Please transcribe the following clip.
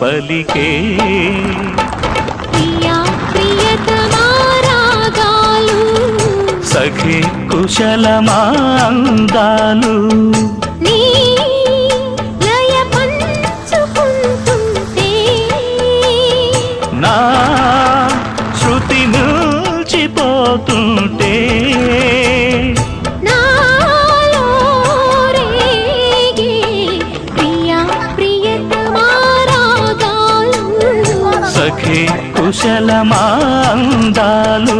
పలికే ప్రియా ప్రియతమా రాగాలు సఖి కుశలమా అందాలు నీ లయ పంచుకుంటుంటే నా శృతి నిలిచిపోతుంటే నాలో రేగే ప్రియా ప్రియతమా రాగాలు సఖి కుశలమా అందాలు